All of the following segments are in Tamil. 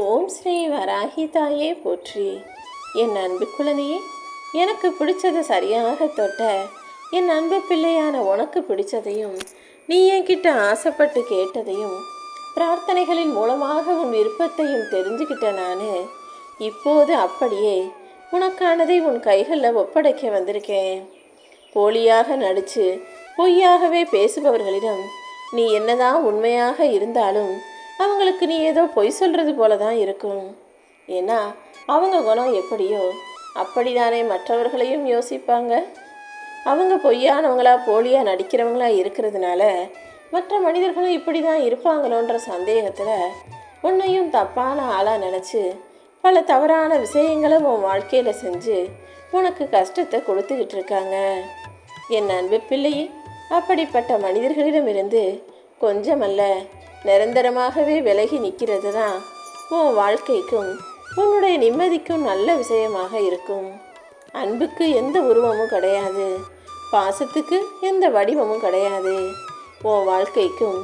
ஓம் ஸ்ரீ வராகி தாயே போற்றி. என் அன்பு குழந்தையே, எனக்கு பிடிச்சதை சரியாக தொட்ட என் அன்பு பிள்ளையான உனக்கு பிடிச்சதையும் நீ என்கிட்ட ஆசைப்பட்டு கேட்டதையும் பிரார்த்தனைகளின் மூலமாக உன் விருப்பத்தையும் தெரிஞ்சுக்கிட்ட நான் இப்போது அப்படியே உனக்கானதை உன் கைகளில் ஒப்படைக்க வந்திருக்கேன். போலியாக நடித்து பொய்யாகவே பேசுபவர்களிடம் நீ என்னதான் உண்மையாக இருந்தாலும் அவங்களுக்கு நீ ஏதோ பொய் சொல்கிறது போல தான் இருக்கும். ஏன்னா அவங்க குணம் எப்படியோ அப்படிதானே மற்றவர்களையும் யோசிப்பாங்க. அவங்க பொய்யானவங்களா போலியாக நடிக்கிறவங்களா இருக்கிறதுனால மற்ற மனிதர்களும் இப்படி தான் இருப்பாங்களோன்ற சந்தேகத்தில் உன்னையும் தப்பான ஆளாக நினச்சி பல தவறான விஷயங்களை உன் வாழ்க்கையில் செஞ்சு உனக்கு கஷ்டத்தை கொடுத்துக்கிட்டு இருக்காங்க. என் அன்பு பிள்ளையே, அப்படிப்பட்ட மனிதர்களிடமிருந்து கொஞ்சமல்ல நிரந்தரமாகவே விலகி நிற்கிறது தான் உன் வாழ்க்கைக்கும் உன்னுடைய நிம்மதிக்கும் நல்ல விஷயமாக இருக்கும். அன்புக்கு எந்த உருவமும் கிடையாது, பாசத்துக்கு எந்த வடிவமும் கிடையாது. உன் வாழ்க்கைக்கும்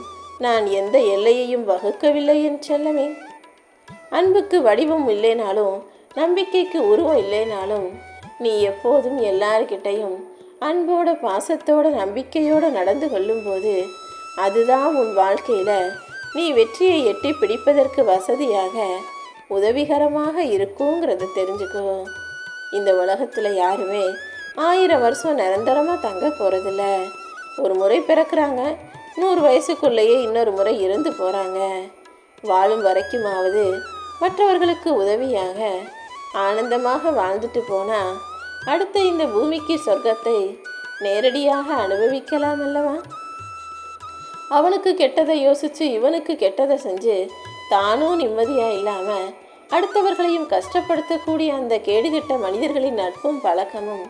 நான் எந்த எல்லையையும் வகுக்கவில்லை என் செல்லமே. அன்புக்கு வடிவம் இல்லைனாலும் நம்பிக்கைக்கு உருவம் இல்லைனாலும் நீ எப்போதும் எல்லார்கிட்டையும் அன்போட பாசத்தோட நம்பிக்கையோடு நடந்து கொள்ளும்போது அதுதான் உன் வாழ்க்கையில் நீ வெற்றியை எட்டி பிடிப்பதற்கு வசதியாக உதவிகரமாக இருக்குங்கிறத தெரிஞ்சுக்கோ. இந்த உலகத்தில் யாருமே 1000 வருஷம் நிரந்தரமாக தங்க போகிறதில்ல. ஒரு முறை பிறக்கிறாங்க, 100 வயசுக்குள்ளேயே இன்னொரு முறை இறந்து போகிறாங்க. வாழும் வரைக்குமாவது மற்றவர்களுக்கு உதவியாக ஆனந்தமாக வாழ்ந்துட்டு போனால் அடுத்த இந்த பூமிக்கு சொர்க்கத்தை நேரடியாக அனுபவிக்கலாம் அல்லவா? அவனுக்கு கெட்டதை யோசித்து இவனுக்கு கெட்டதை செஞ்சு தானும் நிம்மதியாக இல்லாமல் அடுத்தவர்களையும் கஷ்டப்படுத்தக்கூடிய அந்த கேடுகெட்ட மனிதர்களின் நட்பும் பழக்கமும்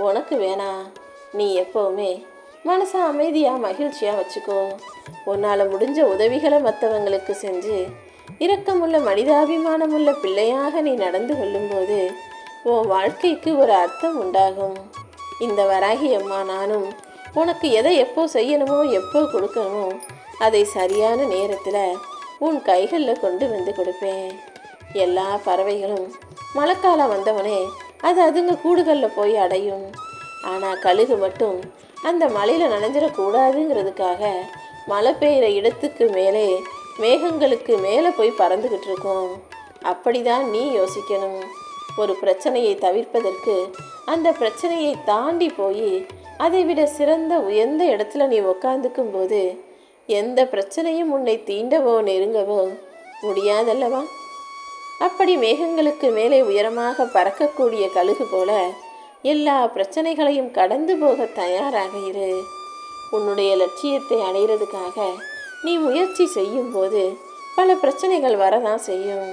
உனக்கு வேணாம். நீ எப்போவுமே மனசை அமைதியாக மகிழ்ச்சியாக வச்சுக்கோ. உன்னால் முடிஞ்ச உதவிகளை மற்றவங்களுக்கு செஞ்சு இரக்கமுள்ள மனிதாபிமானமுள்ள பிள்ளையாக நீ நடந்து கொள்ளும்போது உன் வாழ்க்கைக்கு ஒரு அர்த்தம் உண்டாகும். இந்த வராகி அம்மா நானும் உனக்கு எதை எப்போ செய்யணுமோ எப்போ கொடுக்கணுமோ அதை சரியான நேரத்தில் உன் கைகளில் கொண்டு வந்து கொடுப்பேன். எல்லா பறவைகளும் மழைக்காலம் வந்தவனே அது அதுங்க கூடுகளில் போய் அடையும். ஆனால் கழுகு மட்டும் அந்த மலையில் நனைஞ்சிடக்கூடாதுங்கிறதுக்காக மழை பெய்கிற இடத்துக்கு மேலே மேகங்களுக்கு மேலே போய் பறந்துக்கிட்டு இருக்கும். அப்படிதான் நீ யோசிக்கணும். ஒரு பிரச்சனையை தவிர்ப்பதற்கு அந்த பிரச்சனையை தாண்டி போய் அதை விட சிறந்த உயர்ந்த இடத்துல நீ உக்காந்துக்கும் போது எந்த பிரச்சனையும் உன்னை தீண்டவோ நெருங்கவோ முடியாதல்லவா? அப்படி மேகங்களுக்கு மேலே உயரமாக பறக்கக்கூடிய கழுகு போல எல்லா பிரச்சனைகளையும் கடந்து போக தயாராக இரு. உன்னுடைய லட்சியத்தை அடைகிறதுக்காக நீ முயற்சி செய்யும்போது பல பிரச்சனைகள் வரதான் செய்யும்.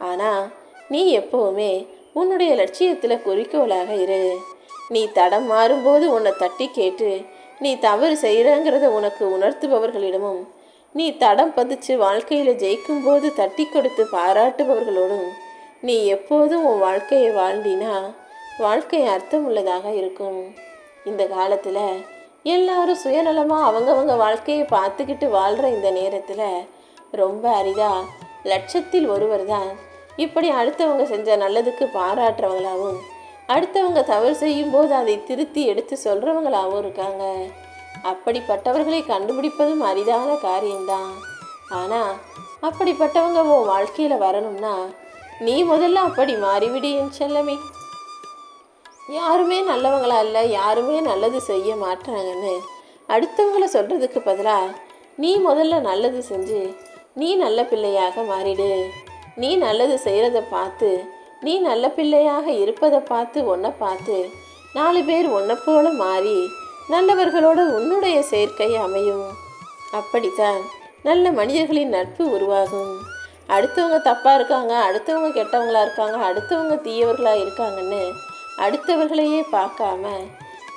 ஆனால் நீ எப்போவுமே உன்னுடைய லட்சியத்தில் குறிக்கோளாக இரு. நீ தடம் மாறும்போது உன்னை தட்டி கேட்டு நீ தவறு செய்கிறங்கிறத உனக்கு உணர்த்துபவர்களிடமும் நீ தடம் பதிச்சு வாழ்க்கையில் ஜெயிக்கும்போது தட்டி கொடுத்து பாராட்டுபவர்களோடும் நீ எப்போதும் உன் வாழ்க்கையை வாழ்ந்தினா வாழ்க்கை அர்த்தம் உள்ளதாக இருக்கும். இந்த காலத்தில் எல்லாரும் சுயநலமாக அவங்கவங்க வாழ்க்கையை பார்த்துக்கிட்டு வாழ்கிற இந்த நேரத்தில் ரொம்ப அரிதாக லட்சத்தில் ஒருவர் தான் இப்படி அடுத்தவங்க செஞ்ச நல்லதுக்கு பாராட்டுறவங்களாகவும் அடுத்தவங்க தவறு செய்யும்போது அதை திருத்தி எடுத்து சொல்கிறவங்களாகவும் இருக்காங்க. அப்படிப்பட்டவர்களை கண்டுபிடிப்பதும் அரிதான காரியம்தான். ஆனால் அப்படிப்பட்டவங்க உன் வாழ்க்கையில் வரணும்னா நீ முதல்ல அப்படி மாறிவிடு என் செல்லமே. யாருமே நல்லவங்களா இல்லை, யாருமே நல்லது செய்ய மாட்டாங்கன்னு அடுத்தவங்கள சொல்கிறதுக்கு பதிலாக நீ முதல்ல நல்லது செஞ்சு நீ நல்ல பிள்ளையாக மாறிடு. நீ நல்லது செய்கிறத பார்த்து நீ நல்ல பிள்ளையாக இருப்பதை பார்த்து உன்னை பார்த்து 4 பேர் உன்னை போல மாறி நல்லவர்களோடு உன்னுடைய சேர்க்கை அமையும். அப்படித்தான் நல்ல மனிதர்களின் நட்பு உருவாகும். அடுத்தவங்க தப்பாக இருக்காங்க, அடுத்தவங்க கெட்டவங்களா இருக்காங்க, அடுத்தவங்க தீயவர்களாக இருக்காங்கன்னு அடுத்தவர்களையே பார்க்காம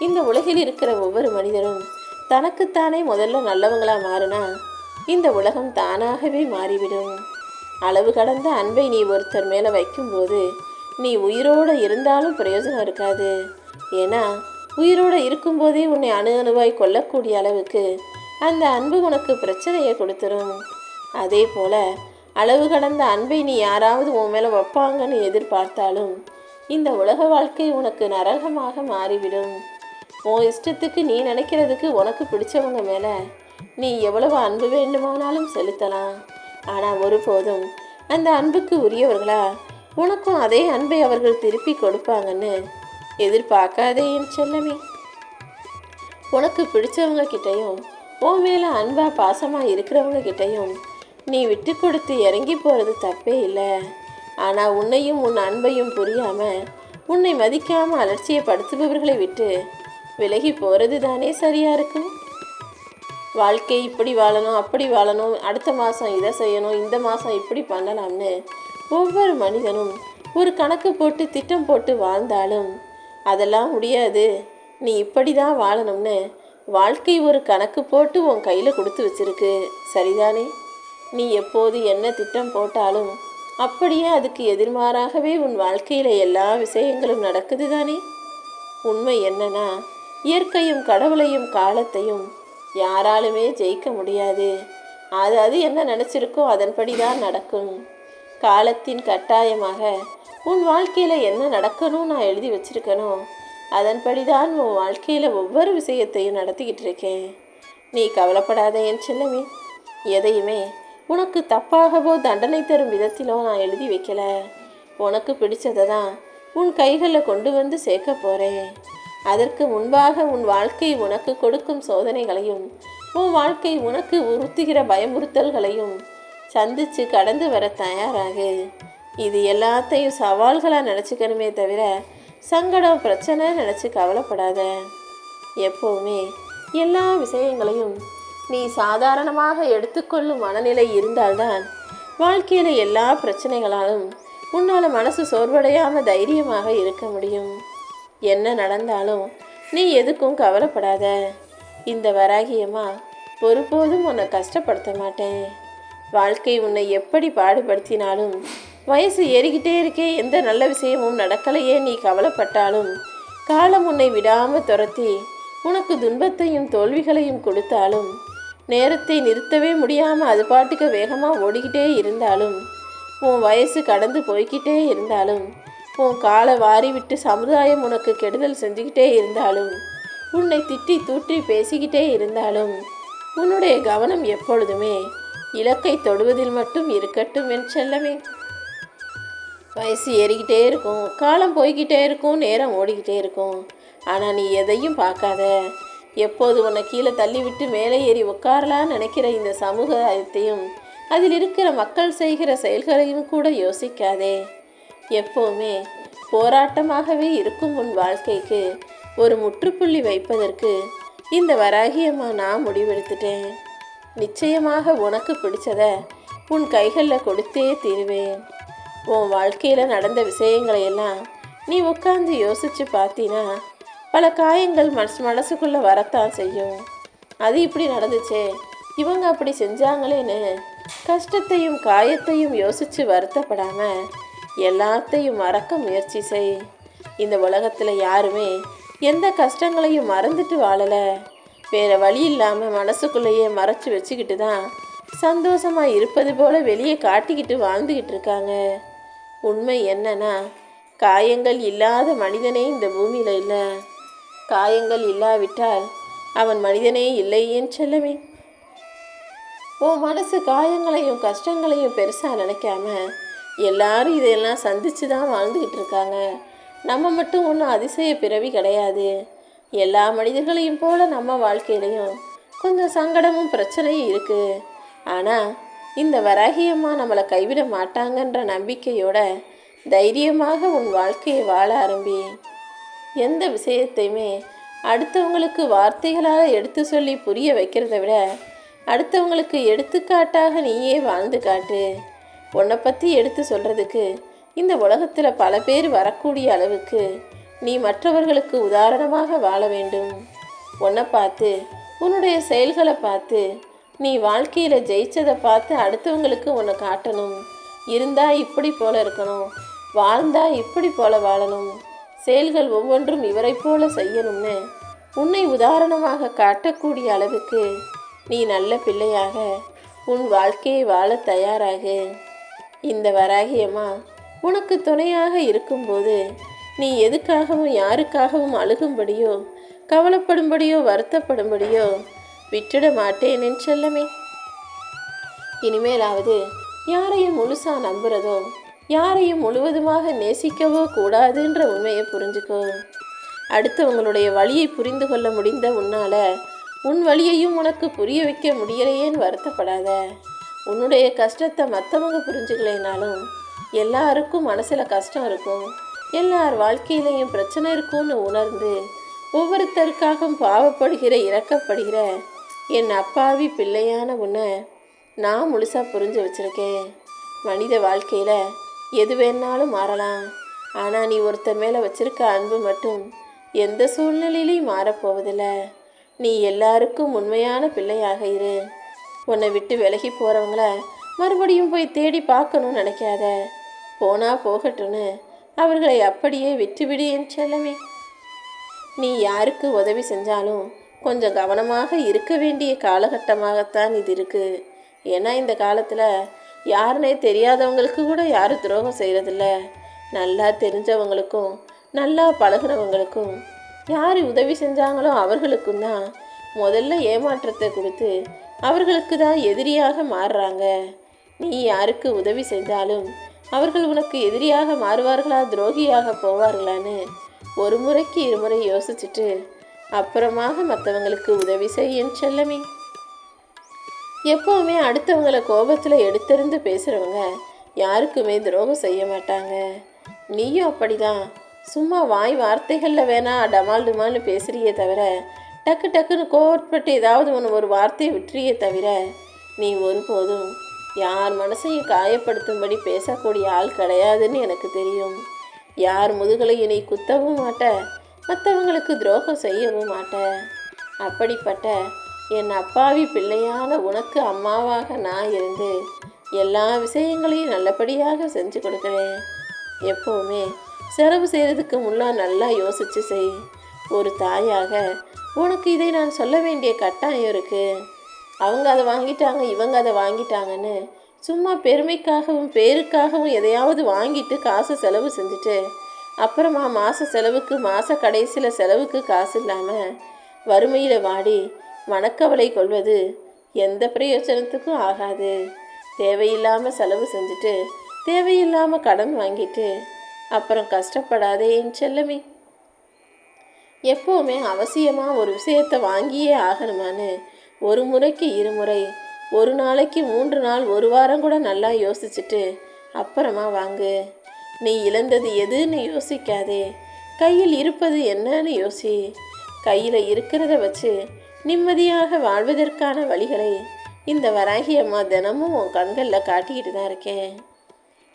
இந்த உலகில் இருக்கிற ஒவ்வொரு மனிதரும் தனக்குத்தானே முதல்ல நல்லவங்களாக மாறினா இந்த உலகம் தானாகவே மாறிவிடும். அளவு கடந்த அன்பை நீ ஒருத்தர் மேலே வைக்கும்போது நீ உயிரோடு இருந்தாலும் பிரயோஜனம் இருக்காது. ஏன்னா உயிரோடு இருக்கும்போதே உன்னை அணுவாய் கொல்லக்கூடிய அளவுக்கு அந்த அன்பு உனக்கு பிரச்சனையை கொடுத்துரும். அதே போல் அளவு கடந்த அன்பை நீ யாராவது உன் மேலே வைப்பாங்கன்னு எதிர்பார்த்தாலும் இந்த உலக வாழ்க்கை உனக்கு நரகமாக மாறிவிடும். உன் இஷ்டத்துக்கு நீ நினைக்கிறதுக்கு உனக்கு பிடிச்சவங்க மேலே நீ எவ்வளவு அன்பு வேண்டுமானாலும் செலுத்தலாம். ஆனால் ஒருபோதும் அந்த அன்புக்கு உரியவர்களா உனக்கும் அதே அன்பை அவர்கள் திருப்பி கொடுப்பாங்கன்னு எதிர்பார்க்காதே என் செல்லமே. உனக்கு பிடிச்சவங்க கிட்டையும் உன் மேலே அன்பா பாசமாக இருக்கிறவங்க கிட்டையும் நீ விட்டு கொடுத்து இறங்கி போகிறது தப்பே இல்லை. ஆனால் உன்னையும் உன் அன்பையும் புரியாமல் உன்னை மதிக்காமல் அலட்சியப்படுத்துபவர்களை விட்டு விலகி போகிறது தானே சரியாக இருக்கும். வாழ்க்கை இப்படி வாழணும், அப்படி வாழணும், அடுத்த மாதம் இதை செய்யணும், இந்த மாதம் இப்படி பண்ணலாம்னு ஒவ்வொரு மனிதனும் ஒரு கணக்கு போட்டு திட்டம் போட்டு வாழ்ந்தாலும் அதெல்லாம் முடியாது. நீ இப்படி தான் வாழணும்னு வாழ்க்கை ஒரு கணக்கு போட்டு உன் கையில் கொடுத்து வச்சிருக்கு, சரிதானே? நீ எப்போது என்ன திட்டம் போட்டாலும் அப்படியே அதுக்கு எதிர்மாறாகவே உன் வாழ்க்கையில் எல்லா விஷயங்களும் நடக்குது தானே. உண்மை என்னன்னா, இயற்கையும் கடவுளையும் காலத்தையும் யாராலுமே ஜெயிக்க முடியாது. அது என்ன நினச்சிருக்கோ அதன்படி தான் நடக்கும். காலத்தின் கட்டாயமாக உன் வாழ்க்கையில் என்ன நடக்கணும் நான் எழுதி வச்சிருக்கணும், அதன்படி தான் உன் வாழ்க்கையில் ஒவ்வொரு விஷயத்தையும் நடத்திக்கிட்டு இருக்கேன். நீ கவலைப்படாத என் செல்லமே. எதையுமே உனக்கு தப்பாகவோ தண்டனை தரும் விதத்திலோ நான் எழுதி வைக்கல. உனக்கு பிடிச்சதை தான் உன் கைகளில் கொண்டு வந்து சேர்க்க போகிறேன். அதற்கு முன்பாக உன் வாழ்க்கை உனக்கு கொடுக்கும் சோதனைகளையும் உன் வாழ்க்கை உனக்கு உறுத்துகிற பயமுறுத்தல்களையும் சந்தித்து கடந்து வர தயாராகு. இது எல்லாத்தையும் சவால்களாக நினச்சிக்கணுமே தவிர சங்கடம் பிரச்சனை நினச்சி கவலைப்படாத. எப்போவுமே எல்லா விஷயங்களையும் நீ சாதாரணமாக எடுத்துக்கொள்ளும் மனநிலை இருந்தால்தான் வாழ்க்கையில் எல்லா பிரச்சனைகளாலும் உன்னால் மனசு சோர்வடையாமல் தைரியமாக இருக்க முடியும். என்ன நடந்தாலும் நீ எதுக்கும் கவலைப்படாத. இந்த வராகியம்மா ஒருபோதும் உன்னை கஷ்டப்படுத்த மாட்டேன். வாழ்க்கை உன்னை எப்படி பாடுபடுத்தினாலும் வயசு ஏறிக்கிட்டே இருக்கே, எந்த நல்ல விஷயமும் நடக்கலையே நீ கவலைப்பட்டாலும் காலம் உன்னை விடாமல் துரத்தி உனக்கு துன்பத்தையும் தோல்விகளையும் கொடுத்தாலும் நேரத்தை நிறுத்தவே முடியாமல் அது பாட்டுக்கு வேகமாக ஓடிக்கிட்டே இருந்தாலும் உன் வயசு கடந்து போய்கிட்டே இருந்தாலும் உன் காலை வாரி விட்டு சமுதாயம் உனக்கு கெடுதல் செஞ்சுக்கிட்டே இருந்தாலும் உன்னை திட்டி தூற்றி பேசிக்கிட்டே இருந்தாலும் உன்னுடைய கவனம் எப்பொழுதுமே இலக்கை தொடுவதில் மட்டும் இருக்கட்டும் என் செல்லமே. வயசு ஏறிக்கிட்டே இருக்கும், காலம் போய்கிட்டே இருக்கும், நேரம் ஓடிக்கிட்டே இருக்கும். ஆனால் நீ எதையும் பார்க்காத. எப்போது உன்னை கீழே தள்ளிவிட்டு மேலே ஏறி உட்காரலான்னு நினைக்கிற இந்த சமூகத்தையும் அதில் இருக்கிற மக்கள் செய்கிற செயல்களையும் கூட யோசிக்காதே. எப்போவுமே போராட்டமாகவே இருக்கும் உன் வாழ்க்கைக்கு ஒரு முற்றுப்புள்ளி வைப்பதற்கு இந்த வராகியம்மா நான் முடிவெடுத்துட்டேன். நிச்சயமாக உனக்கு பிடிச்சதை உன் கைகளில் கொடுத்தே தீருவேன். உன் வாழ்க்கையில் நடந்த விஷயங்களையெல்லாம் நீ உட்காந்து யோசித்து பார்த்தினா பல காயங்கள் மனசுக்குள்ளே வரத்தான் செய்யும். அது இப்படி நடந்துச்சே, இவங்க அப்படி செஞ்சாங்களேன்னு கஷ்டத்தையும் காயத்தையும் யோசித்து வருத்தப்படாமல் எல்லாத்தையும் மறக்க முயற்சி செய். இந்த உலகத்தில் யாருமே எந்த கஷ்டங்களையும் மறந்துட்டு வாழலை. வேறு வழி இல்லாமல் மனசுக்குள்ளேயே மறைச்சி வச்சுக்கிட்டு தான் சந்தோஷமாக இருப்பது போல் வெளியே காட்டிக்கிட்டு வாழ்ந்துக்கிட்டு இருக்காங்க. உண்மை என்னன்னா, காயங்கள் இல்லாத மனிதனே இந்த பூமியில் இல்லை. காயங்கள் இல்லாவிட்டால் அவன் மனிதனே இல்லை என் செல்லமே. உன் மனசு காயங்களையும் கஷ்டங்களையும் பெருசாக நினைக்காம எல்லாரும் இதையெல்லாம் சந்தித்து தான் வாழ்ந்துக்கிட்டு இருக்காங்க. நம்ம மட்டும் ஒன்றும் அதிசய பிறவி கிடையாது. எல்லா மனிதர்களையும் போல நம்ம வாழ்க்கையிலையும் கொஞ்சம் சங்கடமும் பிரச்சனையும் இருக்குது. ஆனால் இந்த வராகியம்மா நம்மளை கைவிட மாட்டாங்கன்ற நம்பிக்கையோட தைரியமாக உன் வாழ்க்கையை வாழ ஆரம்பி. எந்த விஷயத்தையுமே அடுத்தவங்களுக்கு வார்த்தைகளால் எடுத்து சொல்லி புரிய வைக்கிறத விட அடுத்தவங்களுக்கு எடுத்துக்காட்டாக நீயே வாழ்ந்து காட்டு. உன்னை பற்றி எடுத்து சொல்கிறதுக்கு இந்த உலகத்தில் பல பேர் வரக்கூடிய அளவுக்கு நீ மற்றவர்களுக்கு உதாரணமாக வாழ வேண்டும். உன்னை பார்த்து உன்னுடைய செயல்களை பார்த்து நீ வாழ்க்கையில் ஜெயிச்சதை பார்த்து அடுத்தவங்களுக்கு உன்னை காட்டணும். இருந்தால் இப்படி போல இருக்கணும், வாழ்ந்தா இப்படி போல வாழணும், செயல்கள் ஒவ்வொன்றும் இவரை போல செய்யணும்னு உன்னை உதாரணமாக காட்டக்கூடிய அளவுக்கு நீ நல்ல பிள்ளையாக உன் வாழ்க்கையை வாழ தயாராகு. இந்த வராகியம்மா உனக்கு துணையாக இருக்கும்போது நீ எதுக்காகவும் யாருக்காகவும் அழுகும்படியோ கவலைப்படும்படியோ வருத்தப்படும்படியோ விட்டுட மாட்டேன் என் செல்லமே. இனிமேலாவது யாரையும் முழுசா நம்புறதோ யாரையும் முழுவதுமாக நேசிக்கவோ கூடாதுன்ற உண்மையை புரிஞ்சுக்கோ. அடுத்தவங்களுடைய வழியை புரிந்து கொள்ள முடிந்த உன்னால உன் வழியையும் உனக்கு புரிய வைக்க முடியலையேன்னு வருத்தப்படாத. உன்னுடைய கஷ்டத்தை மற்றவங்க புரிஞ்சுக்கலைனாலும் எல்லாருக்கும் மனசில் கஷ்டம் இருக்கும், எல்லார் வாழ்க்கையிலையும் பிரச்சனை இருக்கும்னு உணர்ந்து ஒவ்வொருத்தருக்காகவும் பாவப்படுகிற இறக்கப்படுகிற என் அப்பாவி பிள்ளையான உன்னை நான் முழுசாக புரிஞ்சு வச்சுருக்கேன். மனித வாழ்க்கையில் எது வேணாலும் மாறலாம், ஆனால் நீ ஒருத்தர் மேலே வச்சிருக்க அன்பு மட்டும் எந்த சூழ்நிலையிலையும் மாறப்போவதில்லை. நீ எல்லாருக்கும் உண்மையான பிள்ளையாக இரு. உன்னை விட்டு விலகி போகிறவங்கள மறுபடியும் போய் தேடி பார்க்கணும்னு நினைக்காத. போனால் போகட்டும்னு அவர்களை அப்படியே விட்டுவிடு என் செல்லமே. நீ யாருக்கு உதவி செஞ்சாலும் கொஞ்சம் கவனமாக இருக்க வேண்டிய காலகட்டமாகத்தான் இது இருக்குது. ஏன்னா இந்த காலத்தில் யாருனே தெரியாதவங்களுக்கு கூட யாரும் துரோகம் செய்கிறதில்ல. நல்லா தெரிஞ்சவங்களுக்கும் நல்லா பழகுறவங்களுக்கும் யார் உதவி செஞ்சாங்களோ அவர்களுக்கும் தான் முதல்ல ஏமாற்றத்தை கொடுத்து அவர்களுக்கு தான் எதிரியாக மாறுறாங்க. நீ யாருக்கு உதவி செய்தாலும் அவர்கள் உனக்கு எதிரியாக மாறுவார்களா துரோகியாக போவார்களான்னு ஒரு முறைக்கு இருமுறை யோசிச்சுட்டு அப்புறமாக மற்றவங்களுக்கு உதவி செய்யன்னு செல்லமே. எப்போவுமே அடுத்தவங்களை கோபத்தில் எடுத்தெறிந்து பேசுகிறவங்க யாருக்குமே துரோகம் செய்ய மாட்டாங்க. நீயும் அப்படிதான். சும்மா வாய் வார்த்தைகளில் வேணா டமால் டுமால்னு பேசுகிறியே தவிர டக்கு டக்குன்னு கோவப்பட்டு ஏதாவது ஒரு வார்த்தையை விட்டுறியே தவிர நீ ஒருபோதும் யார் மனசையும் காயப்படுத்தும்படி பேசக்கூடிய ஆள் கிடையாதுன்னு எனக்கு தெரியும். யார் முதுகலையும் நீ குத்தவும் மாட்ட, மற்றவங்களுக்கு துரோகம் செய்யவும் மாட்ட. அப்படிப்பட்ட என் அப்பாவி பிள்ளையான உனக்கு அம்மாவாக நான் இருந்து எல்லா விஷயங்களையும் நல்லபடியாக செஞ்சு கொடுக்குறேன். எப்போவுமே செலவு செய்கிறதுக்கு முன்னே நல்லா யோசித்து செய். ஒரு தாயாக உனக்கு இதை நான் சொல்ல வேண்டிய கட்டாயம் இருக்குது. அவங்க அதை வாங்கிட்டாங்க இவங்க அதை வாங்கிட்டாங்கன்னு சும்மா பெருமைக்காகவும் பேருக்காகவும் எதையாவது வாங்கிட்டு காசு செலவு செஞ்சுட்டு அப்புறமா மாத செலவுக்கு மாத கடைசியில் செலவுக்கு காசு இல்லாமல் வறுமையில் வாடி மனக்கவலை கொள்வது எந்த பிரயோஜனத்துக்கும் ஆகாது. தேவையில்லாமல் செலவு செஞ்சுட்டு தேவையில்லாமல் கடன் வாங்கிட்டு அப்புறம் கஷ்டப்படாதே என் செல்லமே. எப்போவுமே அவசியமாக ஒரு விஷயத்தை வாங்கியே ஆகணுமான்னு ஒரு முறைக்கு இருமுறை, ஒரு நாளைக்கு 3 நாள், ஒரு வாரம் கூட நல்லா யோசிச்சுட்டு அப்புறமா வாங்கு. நீ இழந்தது எதுன்னு யோசிக்காதே, கையில் இருப்பது என்னன்னு யோசி. கையில் இருக்கிறத வச்சு நிம்மதியாக வாழ்வதற்கான வழிகளை இந்த வராகி அம்மா தினமும் உன் கண்களில் காட்டிக்கிட்டு தான் இருக்கேன்.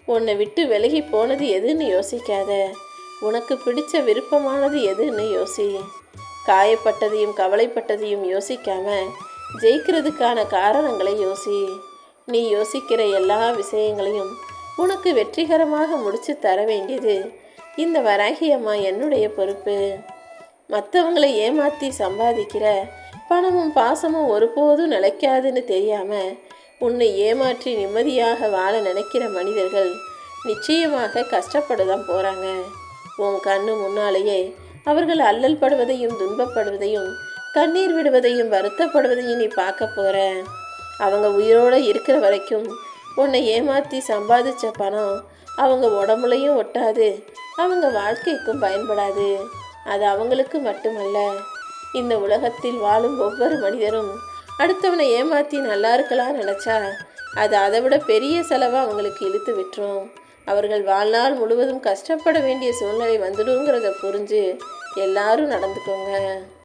உன்னை விட்டு விலகி போனது எதுன்னு யோசிக்காத, உனக்கு பிடிச்ச விருப்பமானது எதுன்னு யோசி. காயப்பட்டதையும் கவலைப்பட்டதையும் யோசிக்காம ஜெயிக்கிறதுக்கான காரணங்களை யோசி. நீ யோசிக்கிற எல்லா விஷயங்களையும் உனக்கு வெற்றிகரமாக முடிச்சு தர வேண்டியது இந்த வராகி அம்மா என்னுடைய பொறுப்பு. மற்றவங்களை ஏமாற்றி சம்பாதிக்கிற பணமும் பாசமும் ஒருபோதும் நிலைக்காதுன்னு தெரியாமல் உன்னை ஏமாற்றி நிம்மதியாக வாழ நினைக்கிற மனிதர்கள் நிச்சயமாக கஷ்டப்பட தான் போகிறாங்க. உன் கண்ணு முன்னாலேயே அவர்கள் அல்லல் படுவதையும் துன்பப்படுவதையும் கண்ணீர் விடுவதையும் வருத்தப்படுவதையும் நீ பார்க்க போகிற. அவங்க உயிரோடு இருக்கிற வரைக்கும் உன்னை ஏமாற்றி சம்பாதிச்ச பணம் அவங்க உடம்புலையும் ஒட்டாது, அவங்க வாழ்க்கைக்கும் பயன்படாது. அது அவங்களுக்கு மட்டுமல்ல, இந்த உலகத்தில் வாழும் ஒவ்வொரு மனிதரும் அடுத்தவனை ஏமாற்றி நல்லா இருக்கலாம் நினச்சா அது அதை விட பெரிய செலவாக அவங்களுக்கு இழுத்து விட்டுரும். அவர்கள் வாழ்நாள் முழுவதும் கஷ்டப்பட வேண்டிய சூழ்நிலை வந்துடுங்கிறத புரிஞ்சு எல்லாரும் நடந்துக்கோங்க.